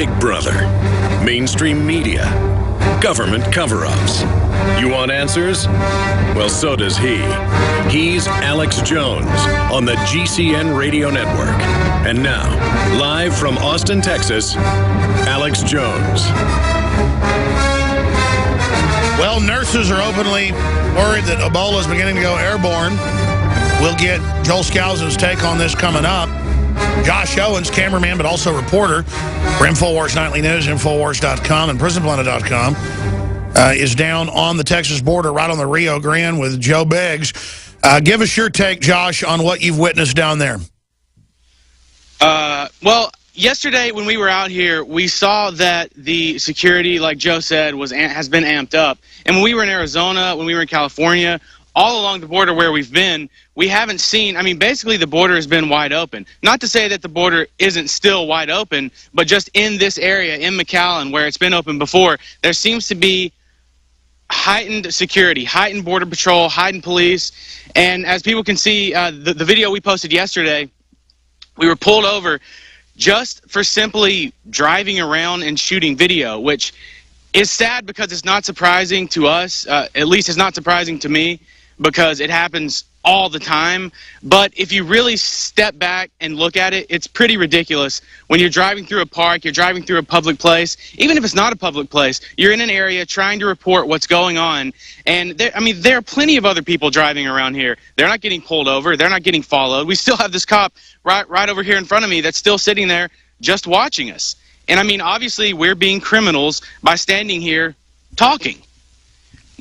Big Brother, mainstream media, government cover-ups. You want answers? Well, so does he. He's Alex Jones on the GCN Radio Network. And now, live from Austin, Texas, Alex Jones. Well, nurses are openly worried that Ebola is beginning to go airborne. We'll get Joel Skousen's take on this coming up. Josh Owens, cameraman, but also reporter for InfoWars Nightly News, Infowars.com, and PrisonPlanet.com, is down on the Texas border, right on the Rio Grande with Joe Biggs. Give us your take, Josh, on what you've witnessed down there. Well, yesterday when we were out here, we saw that the security, like Joe said, has been amped up. And when we were in Arizona, when we were in California, all along the border where we've been, we haven't seen, I mean, basically the border has been wide open. Not to say that the border isn't still wide open, but just in this area, in McAllen, where it's been open before, there seems to be heightened security, heightened border patrol, heightened police. And as people can see, the video we posted yesterday, we were pulled over just for simply driving around and shooting video, which is sad because it's not surprising to us. At least it's not surprising to me, because it happens all the time. But if you really step back and look at it, it's pretty ridiculous. When you're driving through a park, you're driving through a public place, even if it's not a public place, you're in an area trying to report what's going on. And there are plenty of other people driving around here. They're not getting pulled over. They're not getting followed. We still have this cop right over here in front of me that's still sitting there just watching us. And I mean, obviously, we're being criminals by standing here talking.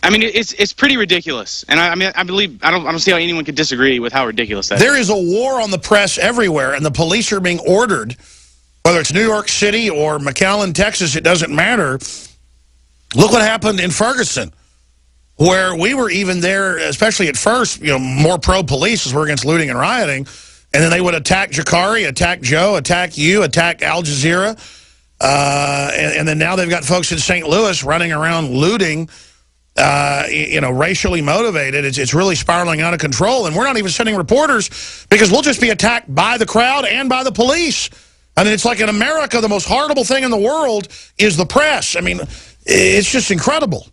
I mean, it's pretty ridiculous, and I don't see how anyone could disagree with how ridiculous that is. There is a war on the press everywhere, and the police are being ordered, whether it's New York City or McAllen, Texas, it doesn't matter. Look what happened in Ferguson, where we were even there, especially at first, more pro-police as we're against looting and rioting, and then they would attack Jakari, attack Joe, attack you, attack Al Jazeera, and then now they've got folks in St. Louis running around looting, racially motivated. It's really spiraling out of control, and we're not even sending reporters because we'll just be attacked by the crowd and by the police. I mean, it's like in America, the most horrible thing in the world is the press. I mean, it's just incredible.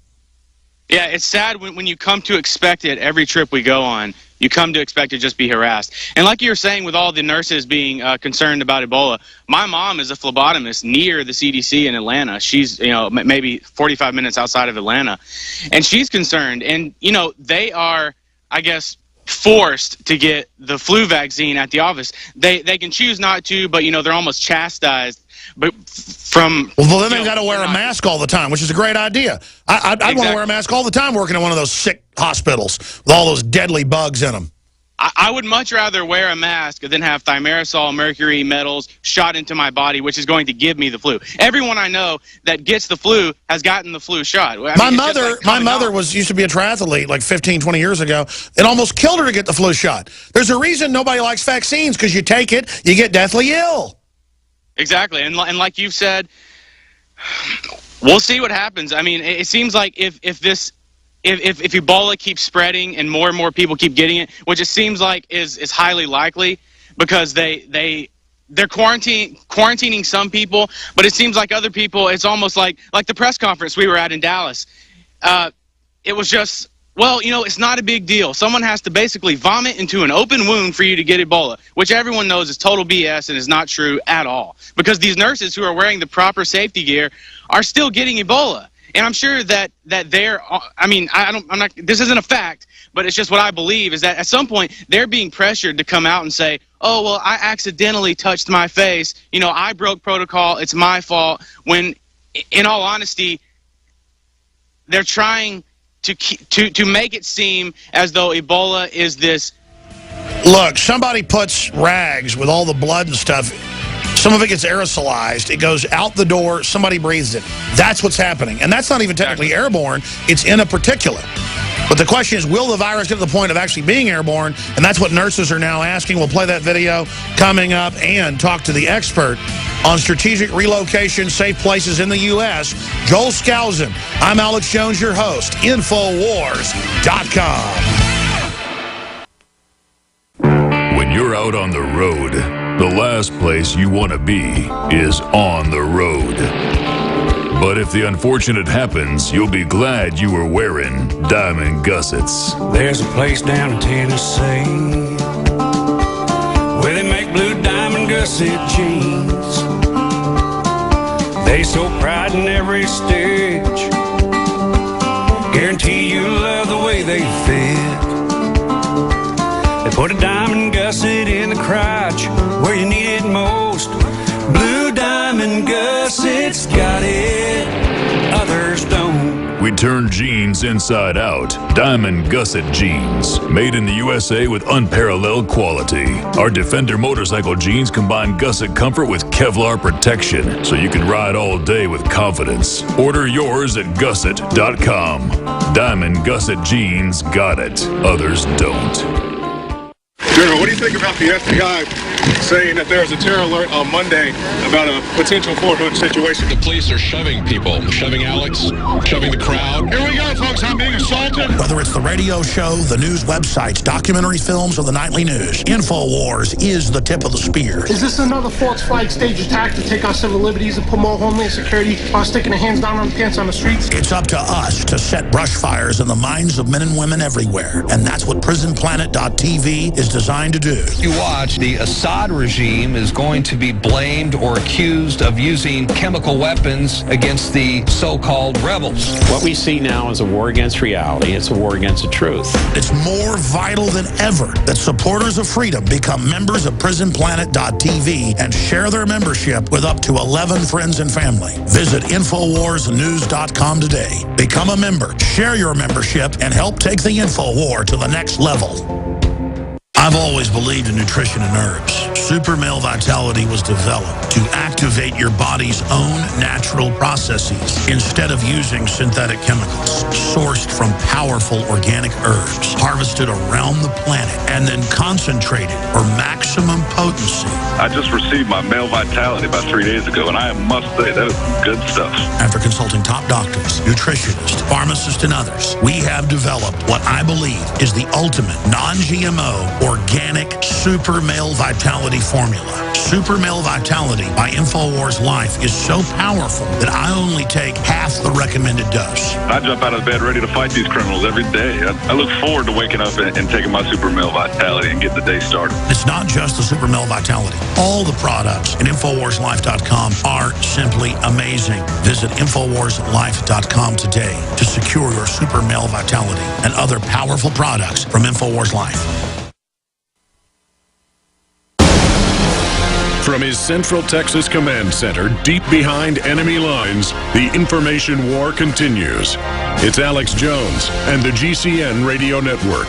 Yeah, it's sad when you come to expect it every trip we go on. You come to expect to just be harassed. And like you were saying, with all the nurses being concerned about Ebola, my mom is a phlebotomist near the CDC in Atlanta. She's, maybe 45 minutes outside of Atlanta. And she's concerned. And, they are, I guess, forced to get the flu vaccine at the office. They can choose not to, but, they're almost chastised. But well, then they've got to wear a mask all the time, which is a great idea. I'd want to wear a mask all the time working in one of those sick hospitals with all those deadly bugs in them. I would much rather wear a mask than have thimerosal, mercury, metals shot into my body, which is going to give me the flu. Everyone I know that gets the flu has gotten the flu shot. My mother used to be a triathlete like 15, 20 years ago. It almost killed her to get the flu shot. There's a reason nobody likes vaccines, because you take it, you get deathly ill. Exactly, and like you've said, we'll see what happens. I mean, it seems like if Ebola keeps spreading and more people keep getting it, which it seems like is highly likely, because they're quarantining some people, but it seems like other people, it's almost like the press conference we were at in Dallas. It was just, well, it's not a big deal. Someone has to basically vomit into an open wound for you to get Ebola, which everyone knows is total BS and is not true at all. Because these nurses who are wearing the proper safety gear are still getting Ebola. And I'm sure that they're, this isn't a fact, but it's just what I believe, is that at some point they're being pressured to come out and say, oh, well, I accidentally touched my face. I broke protocol. It's my fault. When, in all honesty, they're trying to make it seem as though Ebola is this. Look, somebody puts rags with all the blood and stuff. Some of it gets aerosolized. It goes out the door. Somebody breathes it. That's what's happening. And that's not even technically airborne. It's in a particulate. But the question is, will the virus get to the point of actually being airborne? And that's what nurses are now asking. We'll play that video coming up and talk to the expert on strategic relocation, safe places in the U.S., Joel Skousen. I'm Alex Jones, your host, Infowars.com. When you're out on the road, the last place you want to be is on the road. But if the unfortunate happens, you'll be glad you were wearing diamond gussets. There's a place down in Tennessee where they make blue diamond gusset jeans. They so pride in every stitch, guarantee you love the way they fit. They put a diamond gusset in the crotch where you need it most. Blue diamond gussets got it, others don't. We turn jeans inside out. Diamond gusset jeans. Made in the USA with unparalleled quality. Our Defender motorcycle jeans combine gusset comfort with Kevlar protection, so you can ride all day with confidence. Order yours at gusset.com. Diamond gusset jeans got it, others don't. General, what do you think about the FBI saying that there was a terror alert on Monday about a potential Fort Hood situation? The police are shoving people, shoving Alex, shoving the crowd. Here we go, folks. I'm being assaulted. Whether it's the radio show, the news websites, documentary films, or the nightly news, InfoWars is the tip of the spear. Is this another false flag stage attack to take our civil liberties and put more homeland security while sticking their hands down on the pants on the streets? It's up to us to set brush fires in the minds of men and women everywhere. And that's what PrisonPlanet.tv is designed to do. You watch, the Assad regime is going to be blamed or accused of using chemical weapons against the so-called rebels. What we see now is a war against reality. It's a war against the truth. It's more vital than ever that supporters of freedom become members of PrisonPlanet.tv and share their membership with up to 11 friends and family. Visit InfoWarsNews.com today. Become a member, share your membership, and help take the InfoWar to the next level. I've always believed in nutrition and herbs. Super Male Vitality was developed to activate your body's own natural processes instead of using synthetic chemicals, sourced from powerful organic herbs, harvested around the planet, and then concentrated for maximum potency. I just received my Male Vitality about 3 days ago, and I must say, that was good stuff. After consulting top doctors, nutritionists, pharmacists, and others, we have developed what I believe is the ultimate non-GMO organic Super Male Vitality formula. Super Male Vitality by InfoWars Life is so powerful that I only take half the recommended dose. I jump out of bed ready to fight these criminals every day. I look forward to waking up and taking my Super Male Vitality and getting the day started. It's not just the Super Male Vitality. All the products at InfoWarsLife.com are simply amazing. Visit InfoWarsLife.com today to secure your Super Male Vitality and other powerful products from InfoWars Life. From his Central Texas Command Center, deep behind enemy lines, the information war continues. It's Alex Jones and the GCN Radio Network.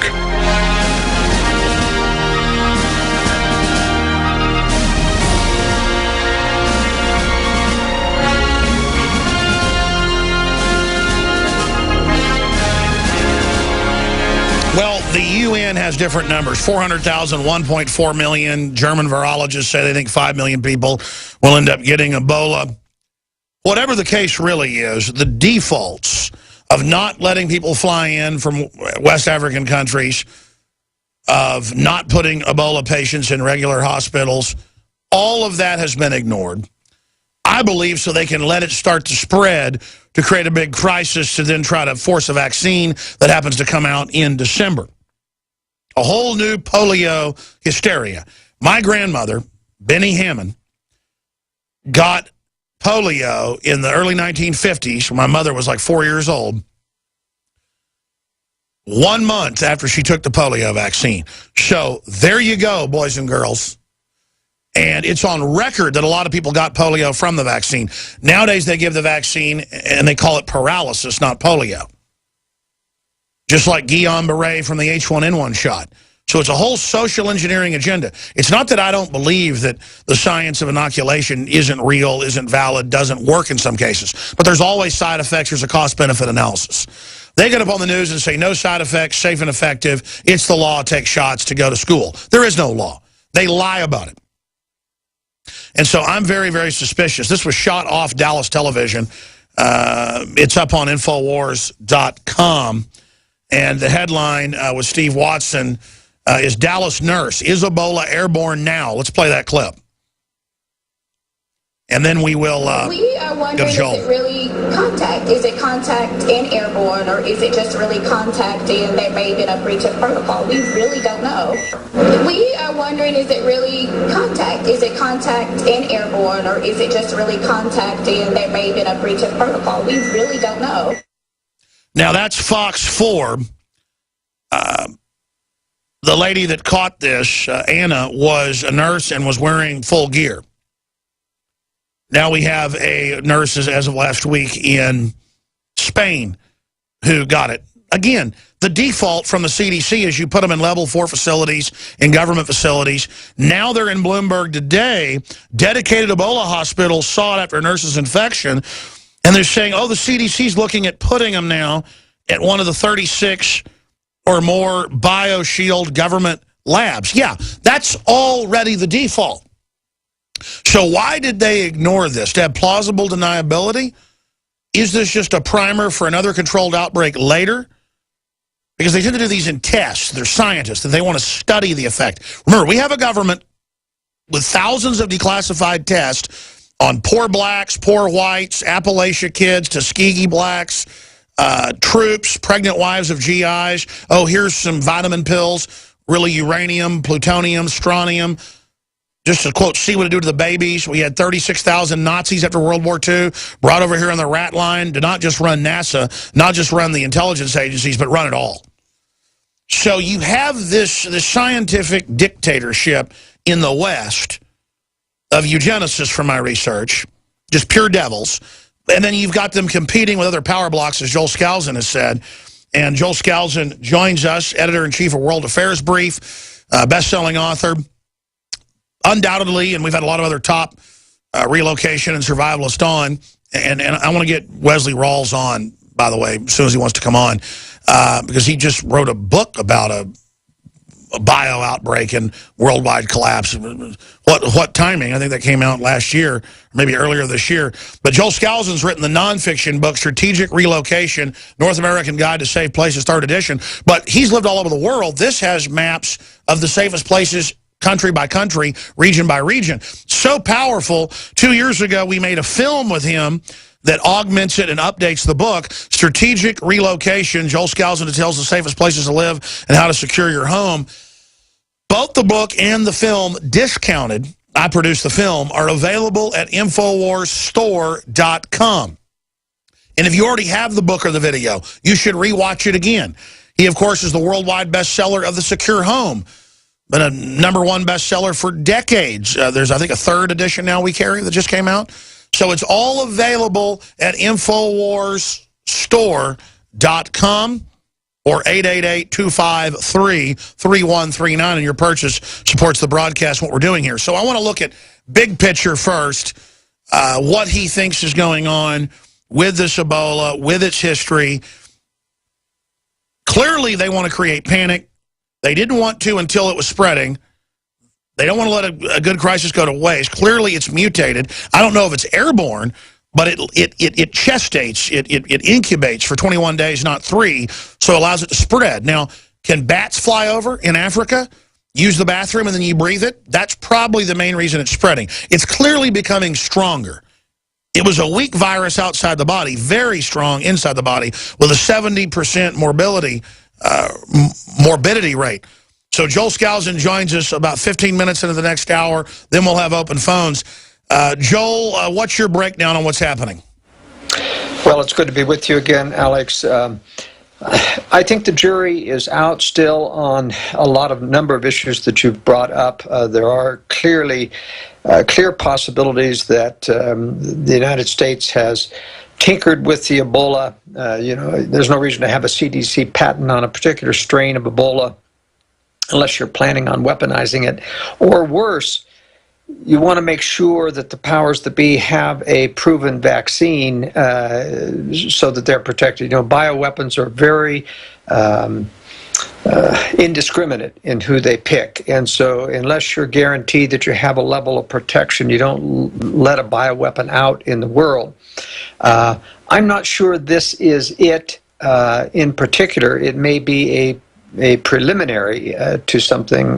Well, the UN has different numbers. 400,000, 1.4 million. German virologists say they think 5 million people will end up getting Ebola. Whatever the case really is, the defaults of not letting people fly in from West African countries, of not putting Ebola patients in regular hospitals, all of that has been ignored. I believe so they can let it start to spread to create a big crisis to then try to force a vaccine that happens to come out in December. A whole new polio hysteria. My grandmother, Benny Hammond, got polio in the early 1950s when my mother was like 4 years old. 1 month after she took the polio vaccine. So there you go, boys and girls. And it's on record that a lot of people got polio from the vaccine. Nowadays, they give the vaccine, and they call it paralysis, not polio. Just like Guillain-Barré from the H1N1 shot. So it's a whole social engineering agenda. It's not that I don't believe that the science of inoculation isn't real, isn't valid, doesn't work in some cases. But there's always side effects. There's a cost-benefit analysis. They get up on the news and say, no side effects, safe and effective. It's the law, take shots to go to school. There is no law. They lie about it. And so I'm very, very suspicious. This was shot off Dallas television. It's up on Infowars.com. And the headline was Steve Watson, is Dallas nurse, is Ebola airborne now? Let's play that clip. and then we will we are wondering, is it really contact? Is it contact and airborne, or is it just really contact and there may have been a breach of protocol? We really don't know. We are wondering, is it really contact? Is it contact and airborne, or is it just really contact and there may have been a breach of protocol? We really don't know. Now, that's Fox 4. The lady that caught this, Anna, was a nurse and was wearing full gear. Now we have a nurse, as of last week, in Spain who got it. Again, the default from the CDC is you put them in level 4 facilities, in government facilities. Now they're in Bloomberg today. Dedicated Ebola hospitals saw it after a nurse's infection, and they're saying, oh, the CDC's looking at putting them now at one of the 36 or more BioShield government labs. Yeah, that's already the default. So why did they ignore this? To have plausible deniability? Is this just a primer for another controlled outbreak later? Because they tend to do these in tests. They're scientists, and they want to study the effect. Remember, we have a government with thousands of declassified tests on poor blacks, poor whites, Appalachia kids, Tuskegee blacks, troops, pregnant wives of GIs. Oh, here's some vitamin pills, really uranium, plutonium, strontium. Just to, quote, see what it do to the babies. We had 36,000 Nazis after World War II brought over here on the rat line to not just run NASA, not just run the intelligence agencies, but run it all. So you have this scientific dictatorship in the West of eugenicists, from my research, just pure devils. And then you've got them competing with other power blocks, as Joel Skousen has said. And Joel Skousen joins us, editor-in-chief of World Affairs Brief, best-selling author. Undoubtedly, and we've had a lot of other top relocation and survivalists on. And I want to get Wesley Rawls on, by the way, as soon as he wants to come on, because he just wrote a book about a bio outbreak and worldwide collapse. What timing? I think that came out last year, maybe earlier this year. But Joel Skousen's written the nonfiction book, Strategic Relocation, North American Guide to Safe Places, 3rd edition. But he's lived all over the world. This has maps of the safest places, country by country, region by region. So powerful, 2 years ago we made a film with him that augments it and updates the book, Strategic Relocation, Joel Skousen tells the safest places to live and how to secure your home. Both the book and the film, discounted, I produced the film, are available at InfoWarsStore.com. And if you already have the book or the video, you should rewatch it again. He, of course, is the worldwide bestseller of The Secure Home, been a #1 bestseller for decades. There's, I think, a 3rd edition now we carry that just came out. So it's all available at InfoWarsStore.com or 888-253-3139, and your purchase supports the broadcast, what we're doing here. So I want to look at big picture first, what he thinks is going on with this Ebola, with its history. Clearly, they want to create panic. They didn't want to until it was spreading. They don't want to let a good crisis go to waste. Clearly, it's mutated. I don't know if it's airborne, but it gestates, it incubates for 21 days, not 3, so it allows it to spread. Now, can bats fly over in Africa, use the bathroom, and then you breathe it? That's probably the main reason it's spreading. It's clearly becoming stronger. It was a weak virus outside the body, very strong inside the body, with a 70% morbidity rate. So Joel Skousen joins us about 15 minutes into the next hour. Then we'll have open phones. Joel, what's your breakdown on what's happening? Well, it's good to be with you again, Alex. I think the jury is out still on a number of issues that you've brought up. There are clear possibilities that the United States has tinkered with the Ebola. There's no reason to have a CDC patent on a particular strain of Ebola unless you're planning on weaponizing it. Or worse, you want to make sure that the powers that be have a proven vaccine so that they're protected. Bioweapons are very indiscriminate in who they pick. And so unless you're guaranteed that you have a level of protection, you don't let a bioweapon out in the world. I'm not sure this is it in particular. It may be a preliminary to something